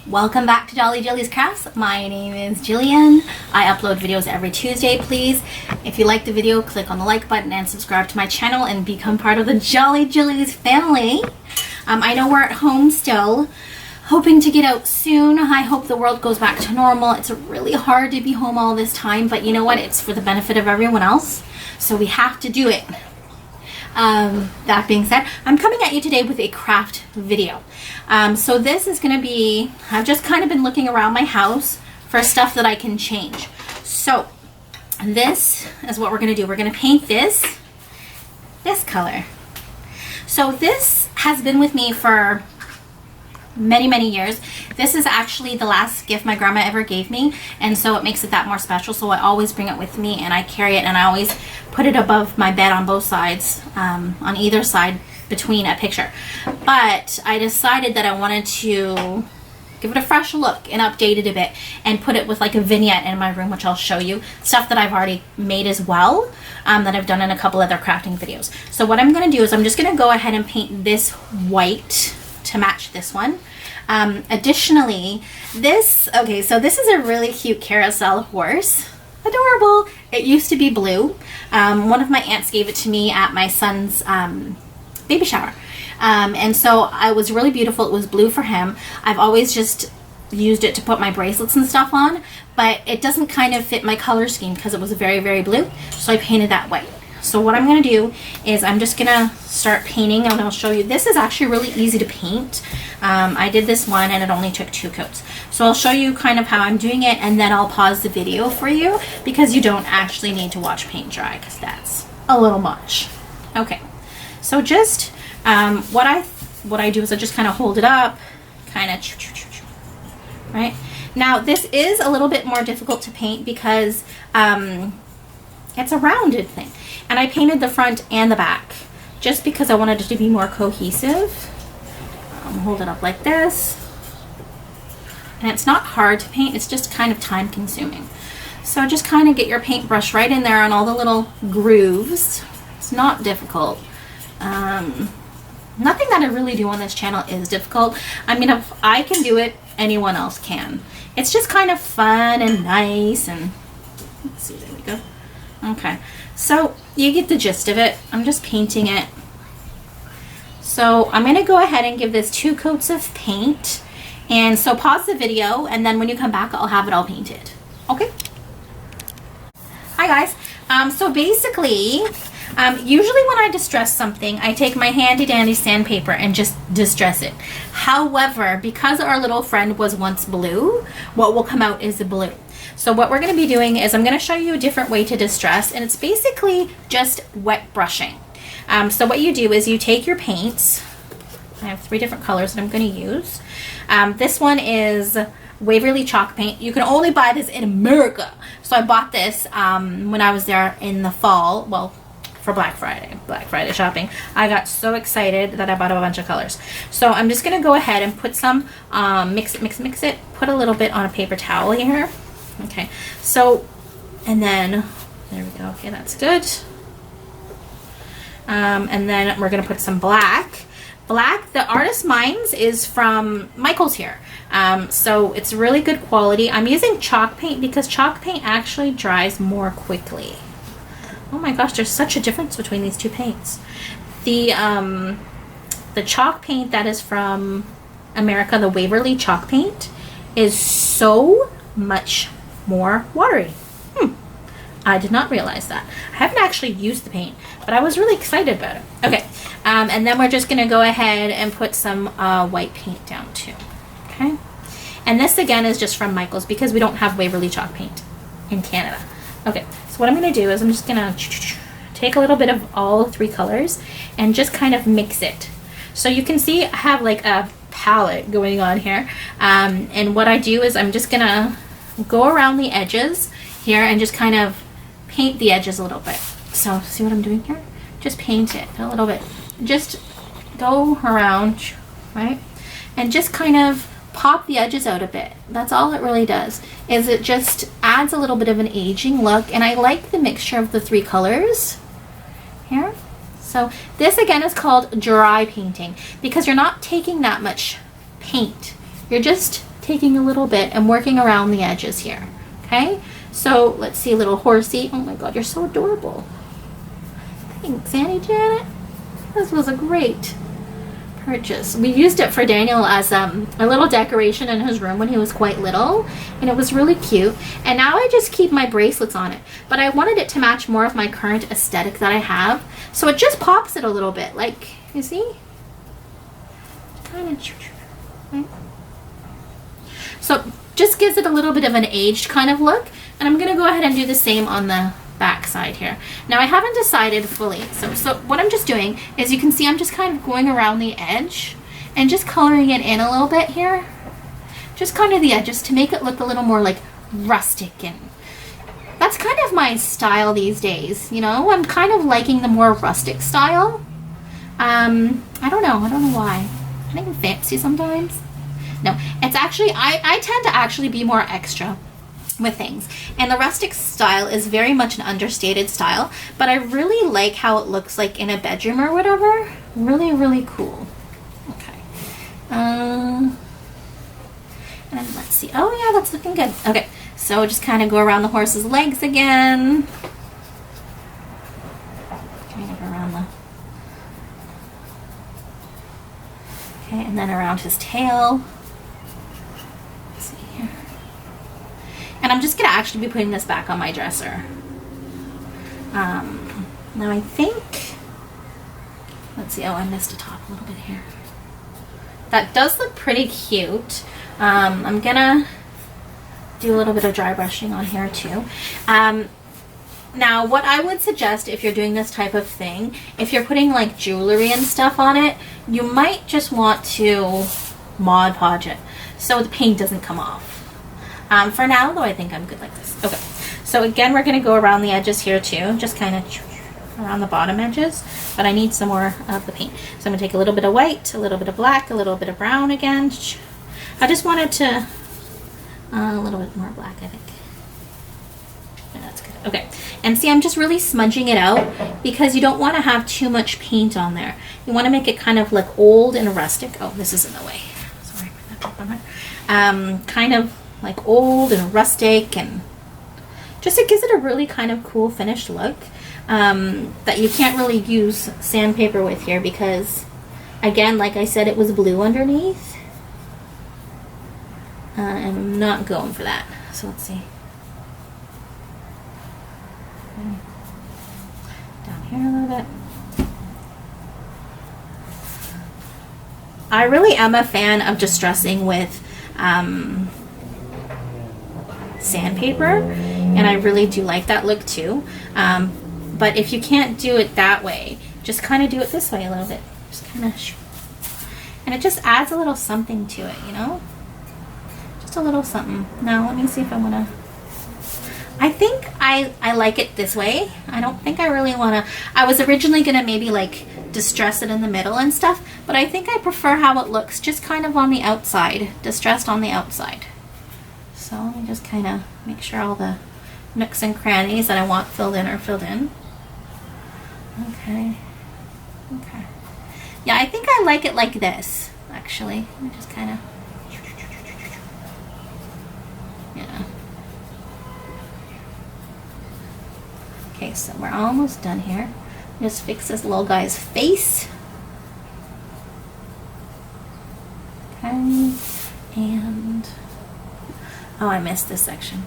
Welcome back to Jolly Jilly's Crafts. My name is Jillian. I upload videos every Tuesday. Please, if you like the video, click on the like button and subscribe to my channel and become part of the Jolly Jilly's family. I know we're at home still, hoping to get out soon. I hope the world goes back to normal. It's really hard to be home all this time, but you know what? It's for the benefit of everyone else, so we have to do it. That being said, I'm coming at you today with a craft video. So this is going to be, I've just kind of been looking around my house for stuff that I can change. So this is what we're going to do. We're going to paint this color. So this has been with me for many years. This is actually the last gift my grandma ever gave me, and so it makes it that more special. So I always bring it with me and I carry it, and I always put it above my bed on both sides, on either side between a picture. But I decided that I wanted to give it a fresh look and update it a bit and put it with like a vignette in my room, which I'll show you. Stuff that I've already made as well, that I've done in a couple other crafting videos. So what I'm going to do is I'm just going to go ahead and paint this white to match this one. Additionally, so this is a really cute carousel horse. Adorable. It used to be blue. One of my aunts gave it to me at my son's baby shower. And so it was really beautiful. It was blue for him. I've always just used it to put my bracelets and stuff on, but it doesn't kind of fit my color scheme because it was very blue. So I painted that white. So what I'm going to do is I'm just going to start painting, and I'll show you. This is actually really easy to paint. I did this one and it only took 2 coats. So I'll show you kind of how I'm doing it, and then I'll pause the video for you because you don't actually need to watch paint dry because that's a little much. Okay, so just what I do is I just kind of hold it up, kind of right. Now this is a little bit more difficult to paint because it's a rounded thing. And I painted the front and the back just because I wanted it to be more cohesive. Hold it up like this. And it's not hard to paint, it's just kind of time consuming. So just kind of get your paintbrush right in there on all the little grooves. It's not difficult. Nothing that I really do on this channel is difficult. I mean, if I can do it, anyone else can. It's just kind of fun and nice, and let's see, there we go. Okay, so you get the gist of it. I'm just painting it. So I'm going to go ahead and give this 2 coats of paint. And so pause the video, and then when you come back, I'll have it all painted. Okay? Hi guys. So basically, usually when I distress something, I take my handy dandy sandpaper and just distress it. However, because our little friend was once blue, what will come out is the blue. So what we're going to be doing is I'm going to show you a different way to distress, and it's basically just wet brushing. So what you do is you take your paints. I have 3 different colors that I'm going to use. This one is Waverly chalk paint. You can only buy this in America. So I bought this when I was there in the fall, well, for Black Friday shopping. I got so excited that I bought a bunch of colors. So I'm just going to go ahead and put some, mix it, put a little bit on a paper towel here. Okay, so, and then, there we go. Okay, that's good. And then we're going to put some black. The Artist Minds is from Michael's here. So it's really good quality. I'm using chalk paint because chalk paint actually dries more quickly. Oh my gosh, there's such a difference between these 2 paints. The chalk paint that is from America, the Waverly chalk paint, is so much more watery. I did not realize that. I haven't actually used the paint, but I was really excited about it. Okay, and then we're just going to go ahead and put some white paint down too. Okay, and this again is just from Michael's because we don't have Waverly chalk paint in Canada. Okay, so what I'm going to do is I'm just going to take a little bit of all 3 colors and just kind of mix it. So you can see I have like a palette going on here, and what I do is I'm just going to go around the edges here and just kind of paint the edges a little bit. So see what I'm doing here? Just paint it a little bit. Just go around, right? And just kind of pop the edges out a bit. That's all it really does, is it just adds a little bit of an aging look, and I like the mixture of the 3 colors here. So this again is called dry painting because you're not taking that much paint. You're just taking a little bit and working around the edges here. Okay, so let's see, little horsey. Oh my god, you're so adorable. Thanks, Auntie Janet. This was a great purchase. We used it for Daniel as a little decoration in his room when he was quite little, and it was really cute. And now I just keep my bracelets on it, but I wanted it to match more of my current aesthetic that I have, so it just pops it a little bit, like, you see, kind of, right? So just gives it a little bit of an aged kind of look. And I'm gonna go ahead and do the same on the back side here. Now I haven't decided fully, so what I'm just doing is, you can see I'm just kind of going around the edge and just coloring it in a little bit here, just kind of the edges, to make it look a little more like rustic. And that's kind of my style these days, you know. I'm kind of liking the more rustic style. I don't know why. I think I'm fancy sometimes. No, it's actually, I tend to actually be more extra with things, and the rustic style is very much an understated style, but I really like how it looks like in a bedroom or whatever. Really cool. Okay, and then let's see. Oh yeah, that's looking good. Okay, so just kind of go around the horse's legs again, kind of around the, okay, and then around his tail. And I'm just going to actually be putting this back on my dresser. Now I think, let's see, oh, I missed a top a little bit here. That does look pretty cute. I'm going to do a little bit of dry brushing on here too. Now what I would suggest, if you're doing this type of thing, if you're putting like jewelry and stuff on it, you might just want to Mod Podge it so the paint doesn't come off. For now, though, I think I'm good like this. Okay, so again, we're going to go around the edges here too, just kind of around the bottom edges, but I need some more of the paint. So I'm going to take a little bit of white, a little bit of black, a little bit of brown again. I just wanted to, a little bit more black, I think. Yeah, that's good. Okay, and see, I'm just really smudging it out because you don't want to have too much paint on there. You want to make it kind of like old and rustic. Oh, this is in the way. Sorry for that. Kind of like old and rustic, and just it gives it a really kind of cool finished look that you can't really use sandpaper with here, because again, like I said, it was blue underneath, and I'm not going for that. So let's see, down here a little bit. I really am a fan of distressing with sandpaper, and I really do like that look too. But if you can't do it that way, just kind of do it this way a little bit. Just kind of, and it just adds a little something to it, you know? Just a little something. Now let me see if I want to, I think I like it this way. I don't think I really want to, I was originally going to maybe like distress it in the middle and stuff, but I think I prefer how it looks just kind of on the outside, distressed on the outside. So let me just kind of make sure all the nooks and crannies that I want filled in are filled in. Okay. Okay. Yeah, I think I like it like this, actually. Let me just kind of, yeah. Okay, so we're almost done here. Just fix this little guy's face. Okay, and oh, I missed this section.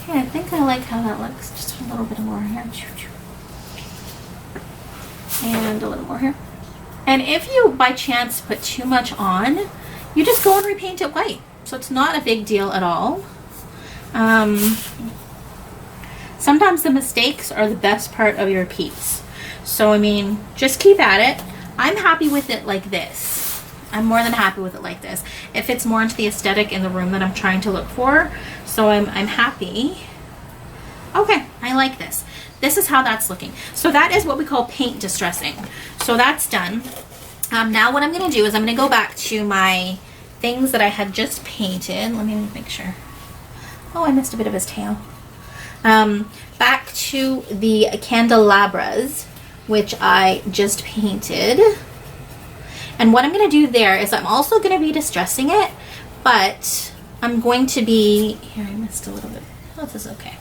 I think I like how that looks. Just a little bit more here. And a little more here. And if you by chance put too much on, you just go and repaint it white. So it's not a big deal at all. Sometimes the mistakes are the best part of your piece. So I mean, just keep at it. I'm happy with it like this. I'm more than happy with it like this. It fits more into the aesthetic in the room that I'm trying to look for. So I'm happy. Okay, I like this. This is how that's looking. So that is what we call paint distressing. So that's done. Now what I'm going to do is I'm going to go back to my things that I had just painted. Let me make sure. Oh, I missed a bit of his tail. Back to the candelabras, which I just painted. And what I'm going to do there is I'm also going to be distressing it, but I'm going to be, here I missed a little bit. Oh, this is okay.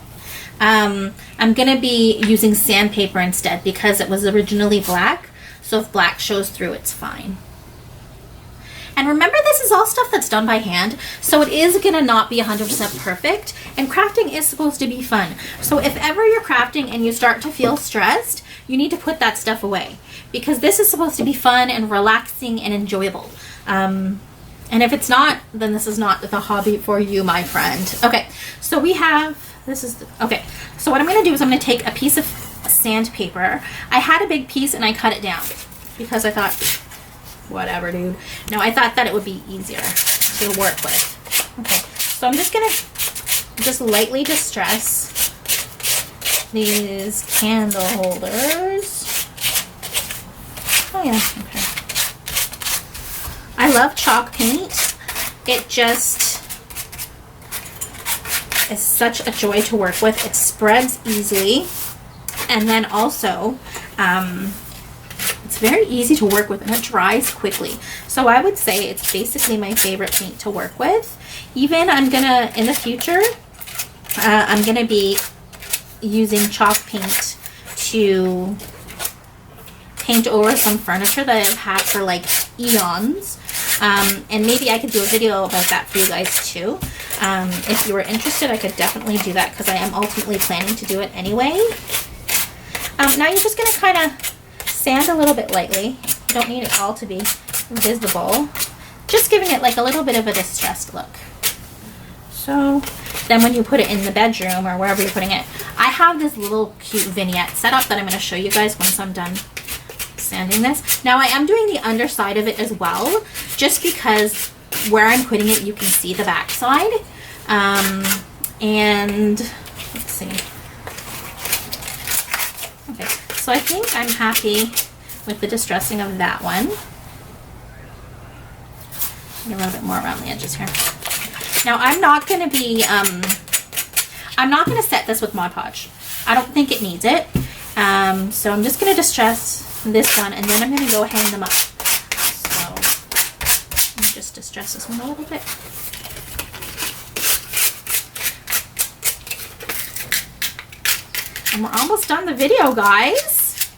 I'm going to be using sandpaper instead because it was originally black. So if black shows through, it's fine. And remember, this is all stuff that's done by hand, so it is going to not be 100% perfect, and crafting is supposed to be fun. So if ever you're crafting and you start to feel stressed, you need to put that stuff away, because this is supposed to be fun and relaxing and enjoyable. And if it's not, then this is not the hobby for you, my friend. Okay, so we have, okay, so what I'm going to do is I'm going to take a piece of sandpaper. I had a big piece and I cut it down because I thought, whatever, dude. No, I thought that it would be easier to work with. Okay, so I'm just gonna just lightly distress these candle holders. Oh yeah, okay. I love chalk paint. It just is such a joy to work with. It spreads easily, and then also it's very easy to work with, and it dries quickly. So I would say it's basically my favorite paint to work with. Even in the future, I'm gonna be using chalk paint to paint over some furniture that I've had for like eons. And maybe I could do a video about that for you guys too. If you were interested, I could definitely do that because I am ultimately planning to do it anyway. Now you're just gonna kind of sand a little bit lightly. You don't need it all to be visible. Just giving it like a little bit of a distressed look. So then when you put it in the bedroom or wherever you're putting it, I have this little cute vignette set up that I'm going to show you guys once I'm done sanding this. Now I am doing the underside of it as well, just because where I'm putting it, you can see the back side. And let's see. Okay, so I think I'm happy with the distressing of that one. Get a little bit more around the edges here. Now I'm not going to be, I'm not going to set this with Mod Podge. I don't think it needs it. So I'm just going to distress this one, and then I'm going to go hang them up. So let me just distress this one a little bit. And we're almost done the video, guys.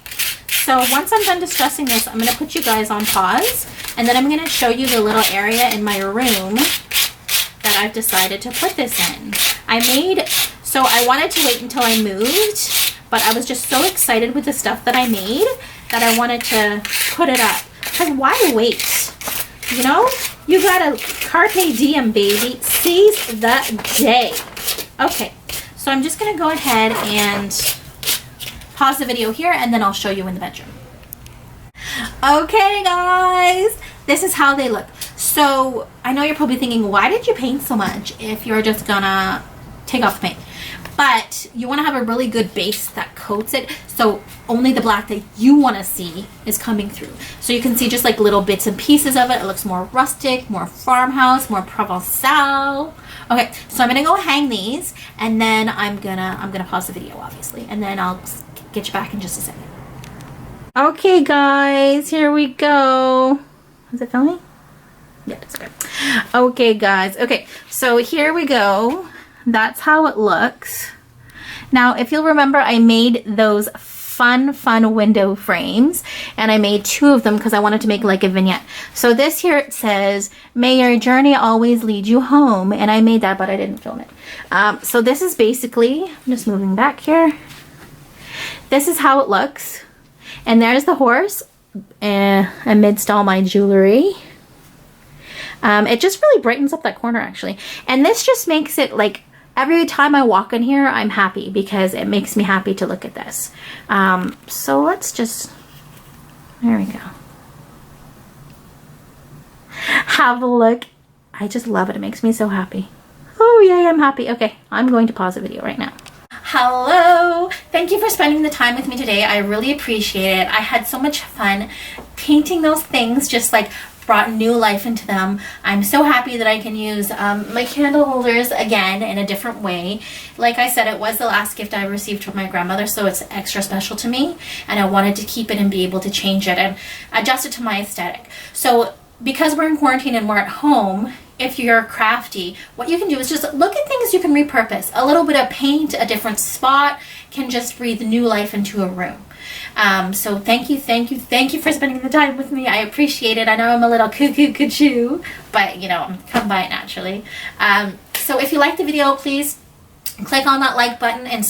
So once I'm done distressing this, I'm going to put you guys on pause, and then I'm going to show you the little area in my room that I've decided to put this in. So I wanted to wait until I moved, but I was just so excited with the stuff that I made that I wanted to put it up. Because why wait? You know? You gotta carpe diem, baby. Seize the day. Okay, so I'm just gonna go ahead and pause the video here, and then I'll show you in the bedroom. Okay, guys, this is how they look. So I know you're probably thinking, why did you paint so much if you're just gonna take off the paint? But you want to have a really good base that coats it, so only the black that you want to see is coming through. So you can see just like little bits and pieces of it. It looks more rustic, more farmhouse, more Provençal. Okay, so I'm gonna go hang these, and then I'm gonna pause the video, obviously, and then I'll get you back in just a second. Okay, guys, here we go. Is it filming? Yeah, it's good. Okay, guys. Okay, so here we go. That's how it looks. Now, if you'll remember, I made those fun window frames, and I made 2 of them because I wanted to make like a vignette. So this here, it says, "May your journey always lead you home," and I made that, but I didn't film it. So this is basically, I'm just moving back here. This is how it looks, and there's the horse amidst all my jewelry. It just really brightens up that corner, actually, and this just makes it like, every time I walk in here, I'm happy because it makes me happy to look at this. So let's just, there we go. Have a look. I just love it. It makes me so happy. Oh, yay, I'm happy. Okay, I'm going to pause the video right now. Hello! Thank you for spending the time with me today. I really appreciate it. I had so much fun painting those things, just like brought new life into them. I'm so happy that I can use my candle holders again in a different way. Like I said, it was the last gift I received from my grandmother, so it's extra special to me, and I wanted to keep it and be able to change it and adjust it to my aesthetic. So because we're in quarantine and we're at home, if you're crafty, what you can do is just look at things you can repurpose. A little bit of paint, a different spot can just breathe new life into a room. So thank you for spending the time with me. I appreciate it. I know I'm a little cuckoo, but you know, I'm come by it naturally. So if you like the video, please click on that like button and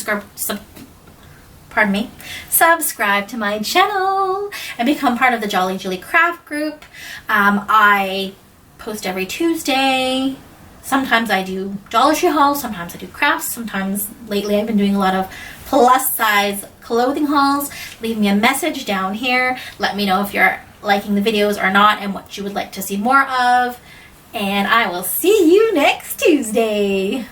subscribe to my channel and become part of the Jolly Jilly Craft group. I post every Tuesday. Sometimes I do Dollar Tree hauls, sometimes I do crafts, sometimes lately I've been doing a lot of plus size clothing hauls. Leave me a message down here. Let me know if you're liking the videos or not and what you would like to see more of. And I will see you next Tuesday.